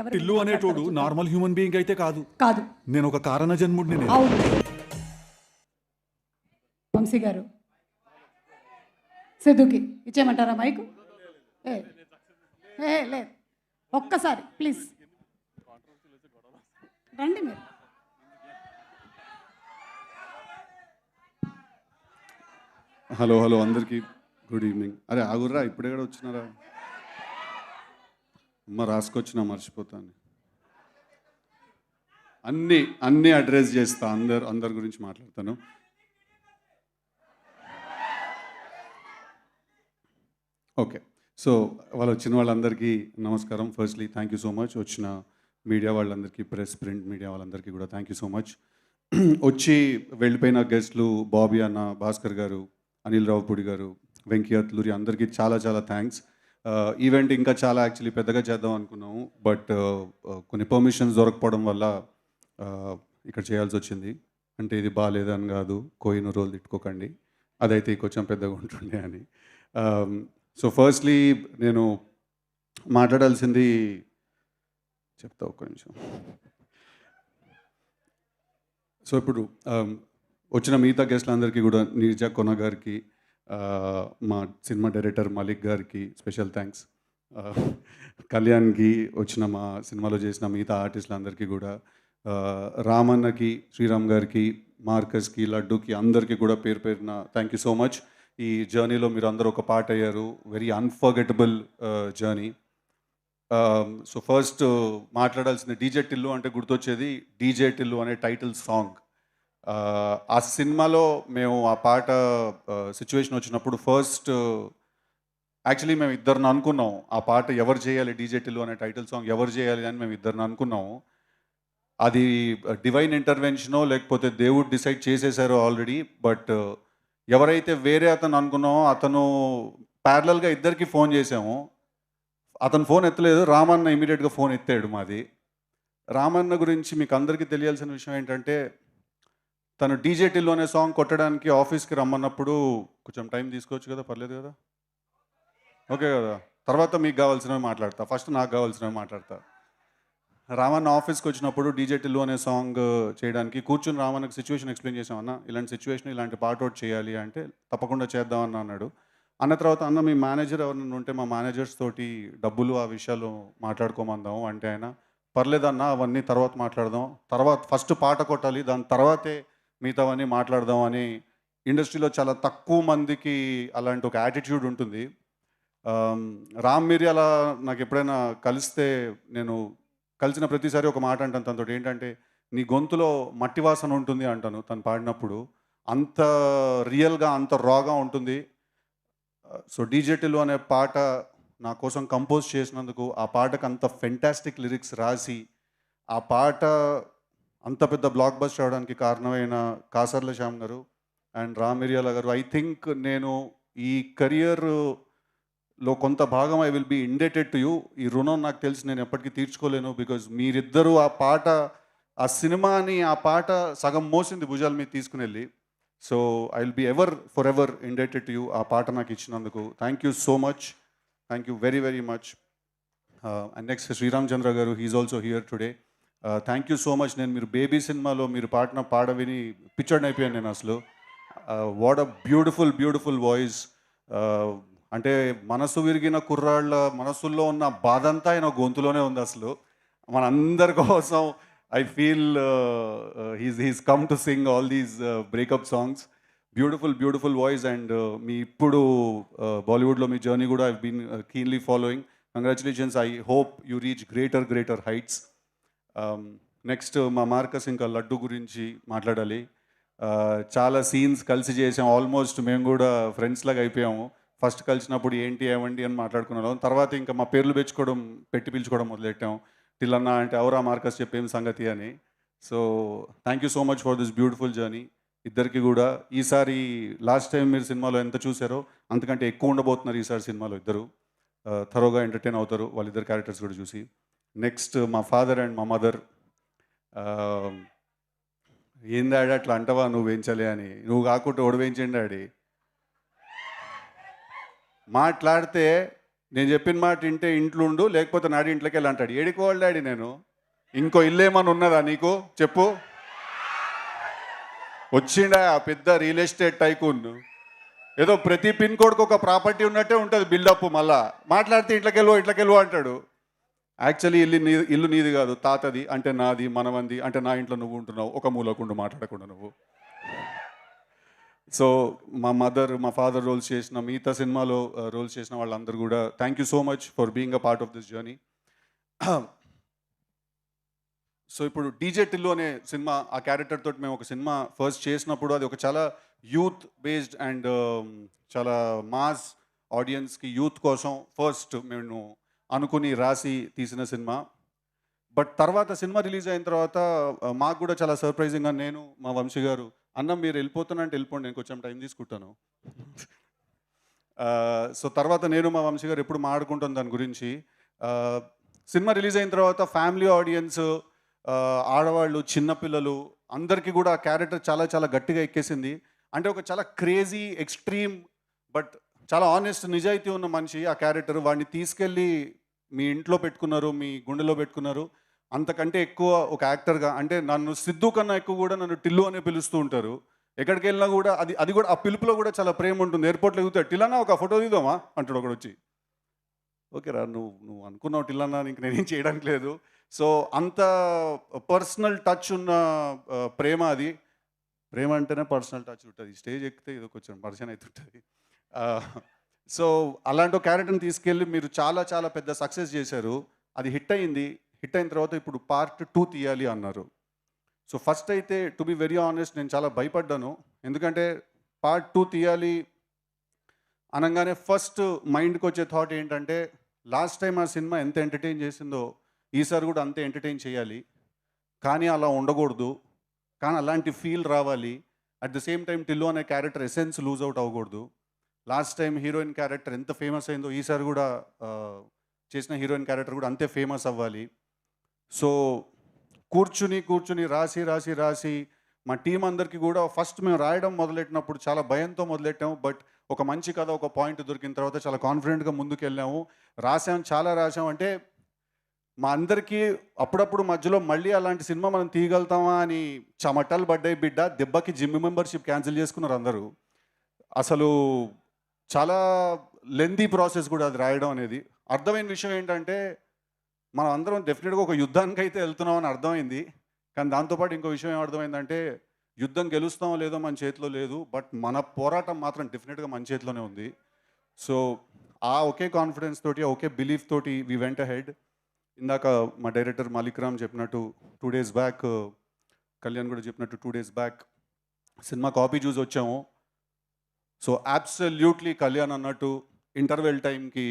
ఎవరి టిల్లు గురించి అనేటోడు మాట్లాడతారో నార్మల్ హ్యూమన్ బీయింగ్ అయితే కాదు. కాదు. నేను ఒక కారణ జన్ముడిని. నేను అవును. వంశీ గారు సిద్ధుకి ఇచ్చేయమంటారా మైకు? ఏ ఏ లేదు, ఒక్కసారి ప్లీజ్ రండి మీరు. హలో హలో అందరికీ గుడ్ ఈవినింగ్. అరే ఆగుర్రా, ఇప్పుడే కూడా వచ్చినారా? అమ్మ రాసుకొచ్చినా మర్చిపోతాను. అన్నీ అడ్రస్ చేస్తా, అందరి గురించి మాట్లాడతాను. ఓకే, సో వాళ్ళు వచ్చిన వాళ్ళందరికీ నమస్కారం. Firstly thank you so much. వచ్చిన మీడియా వాళ్ళందరికీ, ప్రెస్ ప్రింట్ మీడియా వాళ్ళందరికీ కూడా థ్యాంక్ యూ సో మచ్. వచ్చి వెళ్ళిపోయిన గెస్ట్లు బాబీ అన్న, భాస్కర్ గారు, అనిల్ రావుపూడి గారు, వెంకీ అత్లూరి అందరికీ చాలా చాలా థ్యాంక్స్. ఈవెంట్ ఇంకా చాలా యాక్చువల్లీ పెద్దగా చేద్దాం అనుకున్నాము, బట్ కొన్ని పర్మిషన్స్ దొరకపోవడం వల్ల ఇక్కడ చేయాల్సి వచ్చింది. అంటే ఇది బాగాలేదని కాదు, కోయిన రోజులు తిట్టుకోకండి, అదైతే కొంచెం పెద్దగా ఉంటుండే అని. సో ఫస్ట్లీ నేను మాట్లాడాల్సింది చెప్తా, ఒక్క నిమిషం. సో ఇప్పుడు వచ్చిన మిగతా గెస్ట్లందరికీ కూడా, నీర్జా కొన గారికి, మా సినిమా డైరెక్టర్ మలిక్ గారికి స్పెషల్ థ్యాంక్స్, కళ్యాణ్కి, వచ్చిన మా సినిమాలో చేసిన మిగతా ఆర్టిస్టులందరికీ కూడా, రామన్నకి, శ్రీరామ్ గారికి, మార్కస్కి, లడ్డూకి, అందరికీ కూడా పేరు పేరున థ్యాంక్ యూ సో మచ్. ఈ జర్నీలో మీరు అందరూ ఒక పార్ట్ అయ్యారు. Very unforgettable journey. So first మాట్లాడాల్సింది డీజే టిల్లు అంటే గుర్తొచ్చేది డీజే టిల్లు అనే టైటిల్ సాంగ్. ఆ సినిమాలో మేము ఆ పాట సిచ్యువేషన్ వచ్చినప్పుడు ఫస్ట్ యాక్చువల్లీ మేము ఇద్దరిని అనుకున్నాం, ఆ పాట ఎవరు చేయాలి, డీజే టిల్లు అనే టైటిల్ సాంగ్ ఎవరు చేయాలి అని మేము ఇద్దరిని అనుకున్నాము. అది డివైన్ ఇంటర్వెన్షనో లేకపోతే దేవుడు డిసైడ్ చేసేసారో ఆల్రెడీ. బట్ ఎవరైతే వేరే అతను అనుకున్నామో అతను ప్యారలల్గా ఇద్దరికి ఫోన్ చేసాము. అతను ఫోన్ ఎత్తలేదు, రామన్న ఇమీడియట్గా ఫోన్ ఎత్తాడు మాది. రామన్న గురించి మీకు అందరికీ తెలియాల్సిన విషయం ఏంటంటే, తను డీజే టిల్లు అనే సాంగ్ కొట్టడానికి ఆఫీస్కి రమ్మన్నప్పుడు కొంచెం టైం తీసుకోవచ్చు కదా, పర్లేదు కదా, ఓకే కదా, తర్వాత మీకు కావాల్సినవి మాట్లాడతా, ఫస్ట్ నాకు కావాల్సినవి మాట్లాడతా. రామన్న ఆఫీస్కి వచ్చినప్పుడు డీజే టిల్లు అనే సాంగ్ చేయడానికి కూర్చుని రామన్నకి సిచ్యువేషన్ ఎక్స్ప్లెయిన్ చేసామన్న, ఇలాంటి సిచ్యువేషన్, ఇలాంటి పాట ఒకటి చేయాలి అంటే తప్పకుండా చేద్దామన్న అన్నాడు. అన్న తర్వాత అన్న మీ మేనేజర్ ఎవరైనా ఉంటే మా మేనేజర్స్ తోటి డబ్బులు ఆ విషయాలు మాట్లాడుకోమందాము అంటే, ఆయన పర్లేదన్న అవన్నీ తర్వాత మాట్లాడదాం, తర్వాత ఫస్ట్ పాట కొట్టాలి, దాని తర్వాతే మిగతావన్నీ మాట్లాడదాం అని. ఇండస్ట్రీలో చాలా తక్కువ మందికి అలాంటి ఒక యాటిట్యూడ్ ఉంటుంది. రామ్ మిరియాల నాకు ఎప్పుడైనా కలిస్తే, నేను కలిసిన ప్రతిసారి ఒక మాట అంటాను తనతో, ఏంటంటే నీ గొంతులో మట్టి వాసన ఉంటుంది అంటాను తను పాడినప్పుడు. అంత రియల్గా, అంత రాగా ఉంటుంది. సో డీజే టిల్లు అనే పాట నా కోసం కంపోజ్ చేసినందుకు, ఆ పాటకు అంత ఫెంటాస్టిక్ లిరిక్స్ రాసి ఆ పాట అంత పెద్ద బ్లాక్ బస్టర్ అవడానికి కారణమైన కాసర్ల శ్యామ్ గారు అండ్ రామ్ మిరియాల గారు, ఐ థింక్ నేను ఈ కెరియర్లో కొంత భాగం I will be indebted to you. ఈ రుణం నాకు తెలిసి నేను ఎప్పటికీ తీర్చుకోలేను. బికాజ్ మీరిద్దరూ ఆ పాట, ఆ సినిమాని, ఆ పాట సగం మోసింది భుజాల మీద తీసుకుని వెళ్ళి. So I will be forever indebted to you ఆ పాట నాకు ఇచ్చినందుకు. Thank you so much, thank you very very much. And next Sriram Chandra garu, he's also here today. Thank you so much. నేను మీరు బేబీ సినిమాలో మీరు పాడిన పాట విని పిచ్చర్డ్ అయిపోయాను నేను అసలు. What a beautiful beautiful voice. అంటే మనసు విరిగిన కుర్రాళ్ళ మనసుల్లో ఉన్న బాధ అంతా ఆయన గొంతులోనే ఉంది అసలు. మనందరి కోసం I feel he's come to sing all these breakup songs. Beautiful beautiful voice. And మీ ఇప్పుడు బాలీవుడ్లో మీ జర్నీ కూడా I been keenly following. Congratulations. I hope you reach greater heights. Next మా మార్కస్, ఇంకా లడ్డు గురించి మాట్లాడాలి. చాలా సీన్స్ కలిసి చేసాం, ఆల్మోస్ట్ మేము కూడా ఫ్రెండ్స్ లాగా అయిపోయాము. ఫస్ట్ కలిసినప్పుడు ఏంటి ఏమండి అని మాట్లాడుకున్నాం, తర్వాత ఇంకా మా పేర్లు పెట్టి పిలుచుకోవడం మొదలెట్టాం. టిల్లన్న అంటే ఎవరా మార్కస్ చెప్పేం సంగతి అని. So thank you so much for this beautiful journey ఇద్దరికి కూడా. ఈసారి లాస్ట్ టైం మీరు సినిమాలో ఎంత చూసారో అంతకంటే ఎక్కువ ఉండబోతున్నారు ఈసారి సినిమాలో ఇద్దరు. థరోగా ఎంటర్టైన్ అవుతారు వాళ్ళిద్దరు క్యారెక్టర్స్ కూడా చూసి. నెక్స్ట్ మా ఫాదర్ అండ్ మా మదర్. ఏంది డాడీ అట్లా అంటావా, నువ్వు వేయించాలి అని, నువ్వు కాకుండా ఓడి వేయించండి డాడీ. మాట్లాడితే నేను చెప్పిన మాట వింటే ఇంట్లో ఉండు, లేకపోతే నాడి ఇంట్లోకి వెళ్ళి అంటాడు. ఏడికి వాళ్ళు డాడీ నేను? ఇంకో ఇల్లు ఏమన్నా ఉన్నదా నీకు చెప్పు? వచ్చిండా ఆ పెద్ద రియల్ ఎస్టేట్ టైకూన్, ఏదో ప్రతి పిన్ కోడ్కి ఒక ప్రాపర్టీ ఉన్నట్టే ఉంటుంది బిల్డప్. మళ్ళా మాట్లాడితే ఇట్లకెళ్ళు అంటాడు. యాక్చువల్లీ ఇల్లు నీది కాదు, తాతది అంటే నాది, మనమంది అంటే నా ఇంట్లో నువ్వు ఉంటున్నావు, ఒక మూలకుండు మాట్లాడకుండా నువ్వు. సో మా మదర్, మా ఫాదర్ రోల్స్ చేసిన, మిగతా సినిమాలో రోల్స్ చేసిన వాళ్ళందరూ కూడా thank you so much for being a part of this journey. So ఇప్పుడు డీజే టిల్లు అనే సినిమా, ఆ క్యారెక్టర్ తోటి మేము ఒక సినిమా ఫస్ట్ చేసినప్పుడు అది ఒక చాలా యూత్ బేస్డ్ అండ్ చాలా మాస్ ఆడియన్స్కి, యూత్ కోసం ఫస్ట్ మేము అనుకుని రాసి తీసిన సినిమా. బట్ తర్వాత సినిమా రిలీజ్ అయిన తర్వాత మాకు కూడా చాలా సర్ప్రైజింగ్గా, నేను మా వంశీ గారు, అన్న మీరు వెళ్ళిపోతున్నా అంటే వెళ్ళిపోండి, నేను కొంచెం టైం తీసుకుంటాను. సో తర్వాత నేను మా వంశీ గారు ఎప్పుడు మాట్లాడుకుంటాం దాని గురించి. సినిమా రిలీజ్ అయిన తర్వాత ఫ్యామిలీ ఆడియన్స్, ఆడవాళ్ళు, చిన్నపిల్లలు అందరికీ కూడా ఆ క్యారెక్టర్ చాలా చాలా గట్టిగా ఎక్కేసింది. అంటే ఒక చాలా క్రేజీ, ఎక్స్ట్రీమ్ బట్ చాలా ఆనెస్ట్, నిజాయితీ ఉన్న మనిషి ఆ క్యారెక్టర్. వాడిని తీసుకెళ్ళి మీ ఇంట్లో పెట్టుకున్నారు, మీ గుండెలో పెట్టుకున్నారు. అంతకంటే ఎక్కువ ఒక యాక్టర్గా, అంటే నన్ను సిద్ధు కన్నా ఎక్కువ కూడా నన్ను టిల్లు అనే పిలుస్తూ ఉంటారు. ఎక్కడికి వెళ్ళినా కూడా అది కూడా ఆ పిలుపులో కూడా చాలా ప్రేమ ఉంటుంది. ఎయిర్పోర్ట్లో ఎగుతాడు, టిల్లన్నా ఒక ఫోటో దిద్దామా అంటాడు ఒకడు వచ్చి. ఓకే రా, నువ్వు అనుకున్నావు టిల్లన్నా, ఇంక నేనేం చేయడానికి లేదు. సో అంత పర్సనల్ టచ్ ఉన్న ప్రేమ అది. ప్రేమ అంటేనే పర్సనల్ టచ్ ఉంటుంది, స్టేజ్ ఎక్కితే ఏదో కొంచెం పర్సన్ అవుతుంటుంది. సో అలాంటి ఒక క్యారెక్టర్ని తీసుకెళ్ళి మీరు చాలా చాలా పెద్ద సక్సెస్ చేశారు. అది హిట్ అయింది. హిట్ అయిన తర్వాత ఇప్పుడు పార్ట్ 2 తీయాలి అన్నారు. సో ఫస్ట్ అయితే టు బి వెరీ ఆనెస్ట్ నేను చాలా భయపడ్డాను. ఎందుకంటే పార్ట్ 2 తీయాలి అనగానే ఫస్ట్ మైండ్కి వచ్చే థాట్ ఏంటంటే, లాస్ట్ టైం ఆ సినిమా ఎంత ఎంటర్టైన్ చేసిందో ఈసారి కూడా అంతే ఎంటర్టైన్ చేయాలి, కానీ అలా ఉండకూడదు, కానీ అలాంటి ఫీల్ రావాలి. At the same time Tillu అనే క్యారెక్టర్ ఎసెన్స్ లూజ్ అవుట్ అవ్వకూడదు. లాస్ట్ టైం హీరోయిన్ క్యారెక్టర్ ఎంత ఫేమస్ అయిందో ఈసారి కూడా చేసిన హీరోయిన్ క్యారెక్టర్ కూడా అంతే ఫేమస్ అవ్వాలి. సో కూర్చుని రాసి మా టీం అందరికీ కూడా ఫస్ట్ మేము రాయడం మొదలెట్టినప్పుడు చాలా భయంతో మొదలెట్టాము. బట్ ఒక మంచి కథ, ఒక పాయింట్ దొరికిన తర్వాత చాలా కాన్ఫిడెంట్గా ముందుకు వెళ్ళాము. చాలా రాసాం. అంటే మా అందరికీ అప్పుడప్పుడు మధ్యలో మళ్ళీ అలాంటి సినిమా మనం తీయగలుగుతామా అని చెమటలు పడ్డాయి బిడ్డ. దెబ్బకి జిమ్ మెంబర్షిప్ క్యాన్సిల్ చేసుకున్నారు అందరూ. అసలు చాలా లెందీ ప్రాసెస్ కూడా అది రాయడం అనేది. అర్థమైన విషయం ఏంటంటే, మనం అందరం డెఫినెట్గా ఒక యుద్ధానికి అయితే వెళ్తున్నాం అని అర్థమైంది. కానీ దాంతోపాటు ఇంకో విషయం ఏం అర్థమైందంటే, యుద్ధం గెలుస్తామో లేదో మన చేతిలో లేదు, బట్ మన పోరాటం మాత్రం డెఫినెట్గా మన చేతిలోనే ఉంది. సో ఆ ఒకే కాన్ఫిడెన్స్ తోటి, ఒకే బిలీఫ్ తోటి వి వెంట్ అహెడ్. ఇందాక మా డైరెక్టర్ మాలిక్ రామ్ చెప్పినట్టు 2 days బ్యాక్, కళ్యాణ్ కూడా చెప్పినట్టు 2 days బ్యాక్ సినిమా కాపీ చూసి వచ్చాము. సో అబ్సల్యూట్లీ కళ్యాణ్ అన్నట్టు ఇంటర్వెల్ టైంకి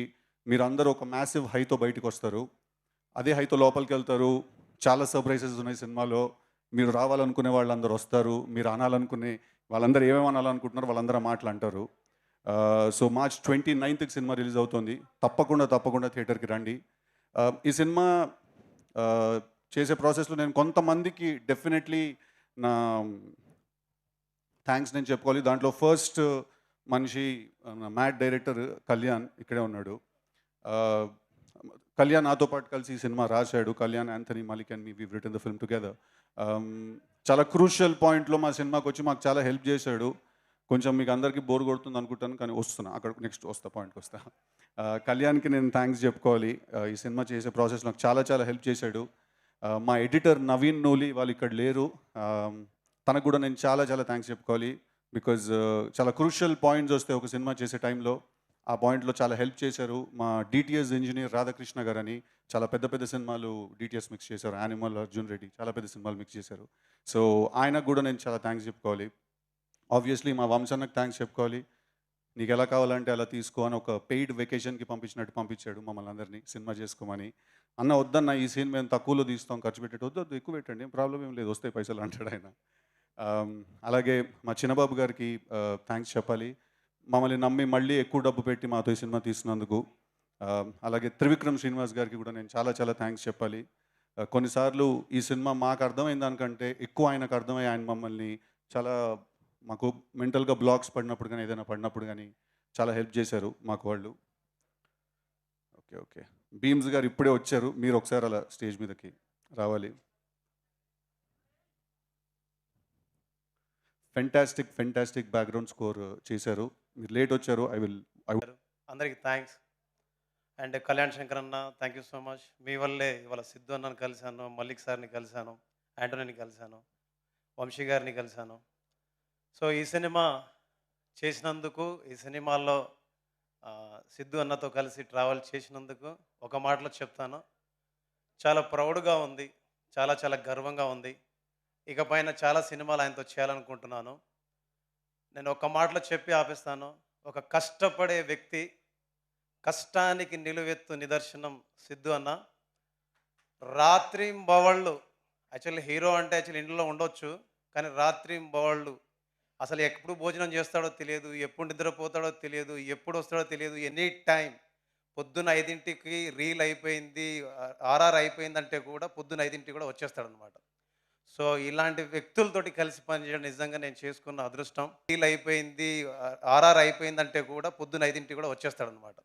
మీరందరూ ఒక మ్యాసివ్ హైతో బయటకు వస్తారు. అదే హైతో లోపలికి వెళ్తారు. చాలా సర్ప్రైజెస్ ఉన్నాయి సినిమాలో. మీరు రావాలనుకునే వాళ్ళందరూ వస్తారు. మీరు అనాలనుకునే వాళ్ళందరూ ఏమేమి అనాలనుకుంటున్నారో వాళ్ళందరూ మాటలు అంటారు. So March 29th cinema release అవుతుంది. తప్పకుండా థియేటర్కి రండి. ఈ సినిమా చేసే ప్రాసెస్లో నేను కొంతమందికి డెఫినెట్లీ నా థ్యాంక్స్ నేను చెప్పుకోవాలి. దాంట్లో ఫస్ట్ మనిషి మ్యాట్ డైరెక్టర్ కళ్యాణ్ ఇక్కడే ఉన్నాడు. కళ్యాణ్ నాతో పాటు కలిసి ఈ సినిమా రాశాడు. Kalyan, Anthony, Malik and me we written the film together. చాలా క్రూషియల్ పాయింట్లో మా సినిమాకి వచ్చి మాకు చాలా హెల్ప్ చేశాడు. కొంచెం మీకు అందరికీ బోర్ కొడుతుంది అనుకుంటాను, కానీ వస్తున్నా, అక్కడ నెక్స్ట్ పాయింట్కి వస్తా. కళ్యాణ్కి నేను థ్యాంక్స్ చెప్పుకోవాలి. ఈ సినిమా చేసే ప్రాసెస్ నాకు చాలా చాలా హెల్ప్ చేశాడు. మా ఎడిటర్ నవీన్ నూలి వాళ్ళు ఇక్కడ లేరు, తనకు కూడా నేను చాలా చాలా థ్యాంక్స్ చెప్పుకోవాలి. బికాజ్ చాలా క్రూషియల్ పాయింట్స్ వస్తే ఒక సినిమా చేసే టైంలో ఆ పాయింట్లో చాలా హెల్ప్ చేశారు. మా డిటిఎస్ ఇంజనీర్ రాధాకృష్ణ గారు అని చాలా పెద్ద సినిమాలు డిటిఎస్ మిక్స్ చేశారు. యానిమల్, అర్జున్ రెడ్డి చాలా పెద్ద సినిమాలు మిక్స్ చేశారు. సో ఆయనకు కూడా నేను చాలా థ్యాంక్స్ చెప్పుకోవాలి. ఆబ్వియస్లీ మా వంశన్నకు థ్యాంక్స్ చెప్పుకోవాలి. నీకు ఎలా కావాలంటే అలా తీసుకో అని ఒక పెయిడ్ వెకేషన్కి పంపించినట్టు పంపించాడు మమ్మల్ని అందరినీ సినిమా చేసుకోమని. అన్న వద్దన్న, ఈ సీన్ మేము తక్కువలో తీస్తాం, ఖర్చు పెట్టేట్టు వద్దు ఎక్కువ పెట్టండి, ఏం ప్రాబ్లం ఏం లేదు, వస్తాయి పైసలు అంటాడు ఆయన. అలాగే మా చిన్నబాబు గారికి థ్యాంక్స్ చెప్పాలి. మమ్మల్ని నమ్మి మళ్ళీ ఎక్కువ డబ్బు పెట్టి మాతో ఈ సినిమా తీసినందుకు. అలాగే త్రివిక్రమ్ శ్రీనివాస్ గారికి కూడా నేను చాలా చాలా థ్యాంక్స్ చెప్పాలి. కొన్నిసార్లు ఈ సినిమా మాకు అర్థమైన దానికంటే ఎక్కువ ఆయనకు అర్థమై ఆయన మమ్మల్ని చాలా, మాకు మెంటల్గా బ్లాక్స్ పడినప్పుడు కానీ ఏదైనా పడినప్పుడు కానీ చాలా హెల్ప్ చేశారు మాకు వాళ్ళు. ఓకే ఓకే బీమ్స్ గారు ఇప్పుడే వచ్చారు, మీరు ఒకసారి అలా స్టేజ్ మీదకి రావాలి. ఫెంటాస్టిక్ బ్యాక్గ్రౌండ్ స్కోర్ చేశారు. మీరు లేట్ వచ్చారు. అందరికీ థ్యాంక్స్. అండ్ కళ్యాణ్ శంకర్ అన్న థ్యాంక్ యూ సో మచ్. మీ వల్లే ఇవాళ సిద్ధు అన్నని కలిశాను, మల్లిక్ సార్ని కలిశాను, యాంటోనీని కలిశాను, వంశీ గారిని కలిశాను. సో ఈ సినిమా చేసినందుకు, ఈ సినిమాల్లో సిద్ధు అన్నతో కలిసి ట్రావెల్ చేసినందుకు ఒక మాటలో చెప్తాను, చాలా ప్రౌడ్గా ఉంది, చాలా గర్వంగా ఉంది. ఇకపైన చాలా సినిమాలు ఆయనతో చేయాలనుకుంటున్నాను. నేను ఒక మాటలో చెప్పి ఆపేస్తాను. ఒక కష్టపడే వ్యక్తి, కష్టానికి నిలువెత్తు నిదర్శనం సిద్ధు అన్న. రాత్రింబవళ్ళు, యాక్చువల్లీ హీరో అంటే యాక్చువల్లీ ఇంట్లో ఉండొచ్చు, కానీ రాత్రింబవళ్ళు అసలు ఎప్పుడు భోజనం చేస్తాడో తెలియదు, ఎప్పుడు నిద్రపోతాడో తెలియదు, ఎప్పుడు వస్తాడో తెలియదు. ఎనీ టైం పొద్దున్న 5ంటికి రీల్ అయిపోయింది, ఆర్ఆర్ అయిపోయిందంటే కూడా పొద్దున్న 5ంటికి కూడా వచ్చేస్తాడనమాట. సో ఇలాంటి వ్యక్తులతోటి కలిసి పనిచేయడం నిజంగా నేను చేసుకున్న అదృష్టం. రీల్ అయిపోయింది, ఆర్ఆర్ అయిపోయిందంటే కూడా పొద్దున్న 5ంటికి కూడా వచ్చేస్తాడనమాట.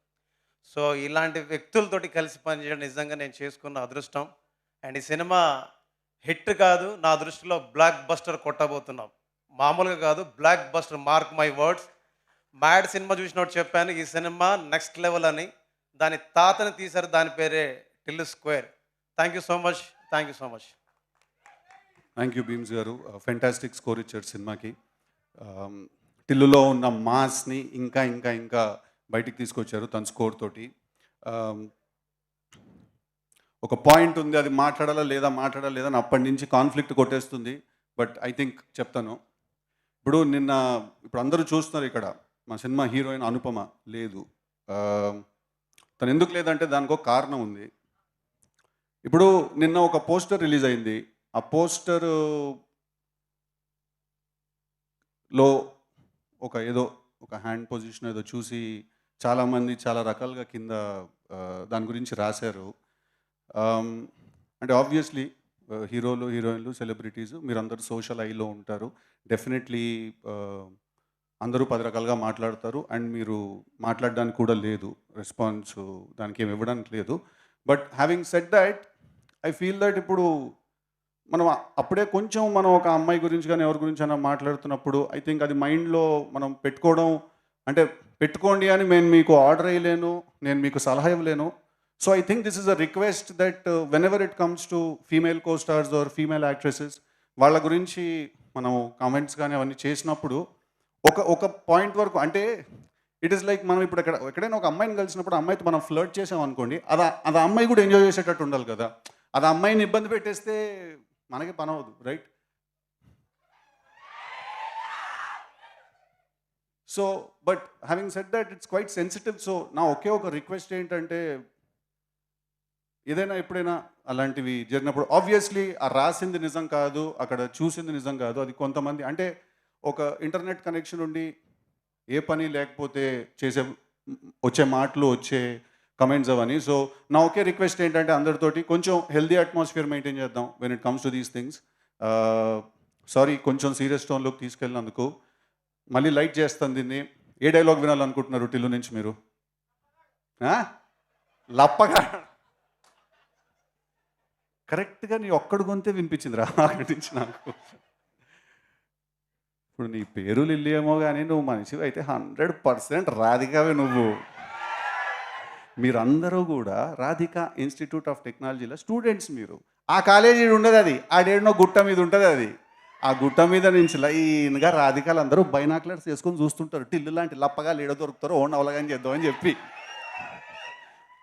సో ఇలాంటి వ్యక్తులతోటి కలిసి పనిచేయడం నిజంగా నేను చేసుకున్న అదృష్టం. అండ్ ఈ సినిమా హిట్ కాదు, నా దృష్టిలో బ్లాక్ బస్టర్ కొట్టబోతున్నాం. మామూలుగా కాదు, block buster, mark my words. Mad cinema చూసినట్టు చెప్పాను, ఈ సినిమా నెక్స్ట్ లెవెల్ అని. దాని తాతని తీశారు, దాని పేరే Tillu square. Thank you so much. Thank you Bheems garu, fantastic score ఇచ్చారు సినిమాకి. టిల్లులో ఉన్న మాస్ని ఇంకా ఇంకా ఇంకా బయటికి తీసుకొచ్చారు తన స్కోర్ తోటి. ఒక పాయింట్ ఉంది, అది మాట్లాడాలా లేదా అని అప్పటి నుంచి కాన్ఫ్లిక్ట్ కొట్టేస్తుంది. బట్ ఐ థింక్ చెప్తాను. ఇప్పుడు అందరూ చూస్తున్నారు ఇక్కడ, మా సినిమా హీరోయిన్ అనుపమ లేదు. తను ఎందుకు లేదంటే దానికి ఒక కారణం ఉంది. ఇప్పుడు నిన్న ఒక పోస్టర్ రిలీజ్ అయింది. ఆ పోస్టర్లో ఒక హ్యాండ్ పొజిషన్ ఏదో చూసి చాలామంది చాలా రకాలుగా కింద దాని గురించి రాశారు. అంటే ఆబ్వియస్లీ హీరోలు, హీరోయిన్లు, సెలబ్రిటీస్ మీరందరూ సోషల్ ఐలో ఉంటారు. డెఫినెట్లీ అందరూ 10 రకాలుగా మాట్లాడతారు. అండ్ మీరు మాట్లాడడానికి కూడా లేదు, రెస్పాన్స్ దానికి ఏమి ఇవ్వడానికి లేదు. But having said that, I feel that ఇప్పుడు మనం అప్పుడే కొంచెం మనం ఒక అమ్మాయి గురించి కానీ ఎవరి గురించి అయినా మాట్లాడుతున్నప్పుడు ఐ థింక్ అది మైండ్లో మనం పెట్టుకోవడం, అంటే పెట్టుకోండి అని నేను మీకు ఆర్డర్ వేయలేను, నేను మీకు సలహా ఇవ్వలేను. So I think this is a request that whenever it comes to female co-stars or female actresses, వాళ్ళ గురించి మనం కామెంట్స్ కానీ అవన్నీ చేసినప్పుడు ఒక పాయింట్ వరకు, అంటే ఇట్ ఈస్ లైక్ మనం ఇప్పుడు ఎక్కడైనా ఒక అమ్మాయిని కలిసినప్పుడు అమ్మాయితో మనం ఫ్లర్ట్ చేసాం అనుకోండి, అది అమ్మాయి కూడా ఎంజాయ్ చేసేటట్టు ఉండాలి కదా. అది అమ్మాయిని ఇబ్బంది పెట్టేస్తే మనకి పని అవ్వదు, right? So but having said that, it's quite sensitive. So నా ఒకే ఒక రిక్వెస్ట్ ఏంటంటే, ఏదైనా ఎప్పుడైనా అలాంటివి జరిగినప్పుడు ఆబ్వియస్లీ ఆ రాసింది నిజం కాదు, అక్కడ చూసింది నిజం కాదు. అది కొంతమంది, అంటే ఒక ఇంటర్నెట్ కనెక్షన్ ఉండి ఏ పని లేకపోతే వచ్చే మాటలు, వచ్చే కమెంట్స్ అవన్నీ. సో నా ఒకే రిక్వెస్ట్ ఏంటంటే, అందరితోటి కొంచెం హెల్దీ అట్మాస్ఫియర్ మెయింటైన్ చేద్దాం when it comes to these things. Sorry కొంచెం సీరియస్ టోన్లోకి తీసుకెళ్ళినందుకు. మళ్ళీ లైట్ చేస్తాను దీన్ని. ఏ డైలాగ్ వినాలనుకుంటున్నారు టిల్లు నుంచి మీరు? లప్పగా కరెక్ట్గా నీ ఒక్కడు గొంతే వినిపించింది రా అక్కడి నుంచి నాకు. ఇప్పుడు నీ పేరు లిల్లీ ఏమో కానీ నువ్వు మనిషివి అయితే 100% రాధికావే నువ్వు. మీరందరూ కూడా రాధికా ఇన్స్టిట్యూట్ ఆఫ్ టెక్నాలజీలో స్టూడెంట్స్. మీరు ఆ కాలేజీ ఉండదు, అది ఆడేడనో గుట్ట మీద ఉంటుంది. అది ఆ గుట్ట మీద నుంచి లైన్గా రాధికాలు అందరూ బైనాక్లర్స్ వేసుకొని చూస్తుంటారు, టిల్లు లాంటి లప్పగా లేడ దొరుకుతారో ఓన్ అవలగాని చేద్దామని చెప్పి.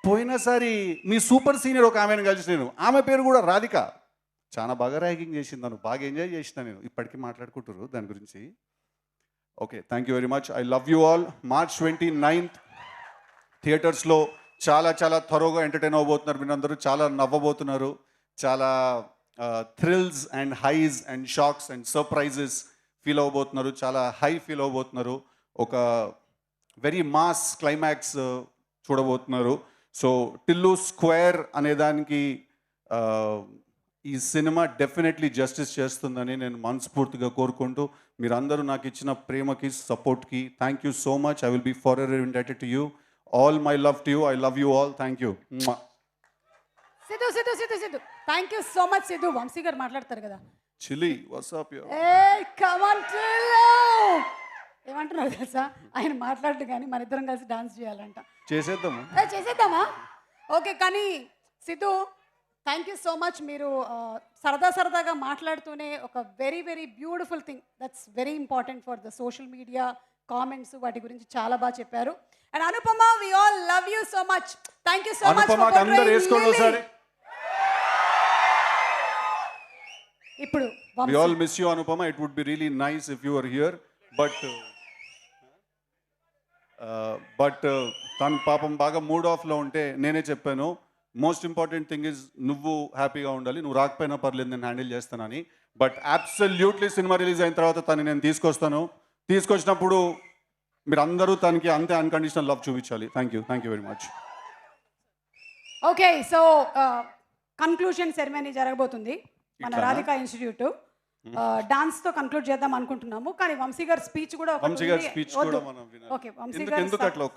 పోయినసారి మీ సూపర్ సీనియర్ ఒక ఆమెను కలిసి నేను, ఆమె పేరు కూడా రాధిక, చాలా బాగా ర్యాగింగ్ చేసింది, నన్ను బాగా ఎంజాయ్ చేసిన నేను. ఇప్పటికీ మాట్లాడుకుంటారు దాని గురించి. Okay, thank you very much. I love you all. March 29th థియేటర్స్లో చాలా త్వరగా ఎంటర్టైన్ అవ్వబోతున్నారు. మీరందరూ చాలా నవ్వబోతున్నారు. చాలా thrills and highs and shocks and surprises feel అవ్వబోతున్నారు. చాలా హై ఫీల్ అవ్వబోతున్నారు. ఒక వెరీ మాస్ క్లైమాక్స్ చూడబోతున్నారు. సో టిల్లు స్క్వేర్ అనేదానికి ఈ సినిమా డెఫినెట్లీ జస్టిస్ చేస్తుందని నేను మనస్ఫూర్తిగా కోరుకుంటూ, మీరందరూ నాకు ఇచ్చిన ప్రేమకి, సపోర్ట్కి thank you so much. I will be forever indebted to you. All my love to you. I love you all. Thank you. Siddhu thank you so much Siddhu. Vamsi garu మాట్లాడతారు కదా. చిలి వాట్సాప్ యూ. ఏ కమాన్ ఏమంటున్నారు తెలుసా, ఆయన మాట్లాడు కానీ మన ఇద్దరం కలిసి డాన్స్ చేయాలంట. చేసేద్దాము. చేసేద్దామా? ఓకే, కానీ Siddhu thank you so much. మీరు సరదాగా మాట్లాడుతూనే ఒక very very beautiful thing that's very important for the social media comments వాటి గురించి చాలా బాగా చెప్పారు. And Anupama, we all love you so much. Thank you so much. అనుపమకి అందరూ వేసుకోండి ఒకసారి. ఇప్పుడు We all miss you, Anupama. It would be really nice if you were here. But తను పాపం బాగా మూడ్ ఆఫ్లో ఉంటే నేనే చెప్పాను, మోస్ట్ ఇంపార్టెంట్ థింగ్ ఇస్ నువ్వు హ్యాపీగా ఉండాలి, నువ్వు రాకపోయినా పర్లేదు నేను హ్యాండిల్ చేస్తానని. బట్ అబ్సల్యూట్లీ సినిమా రిలీజ్ అయిన తర్వాత తను నేను తీసుకొచ్చినప్పుడు మీరు అందరూ తనకి అంతే అన్కండిషనల్ లవ్ చూపించాలి. Thank you very much. Okay, so conclusion ceremony జరగబోతుంది మన రాధికా ఇన్స్టిట్యూట్. డాన్స్తో కన్క్లూడ్ చేద్దాం అనుకుంటున్నాము, కానీ వంశీ గారి స్పీచ్ కూడా వంశీ గారి స్పీచ్ కూడా మనం వినాలి. ఓకే, వంశీ ఎందుకు గారు అట్లా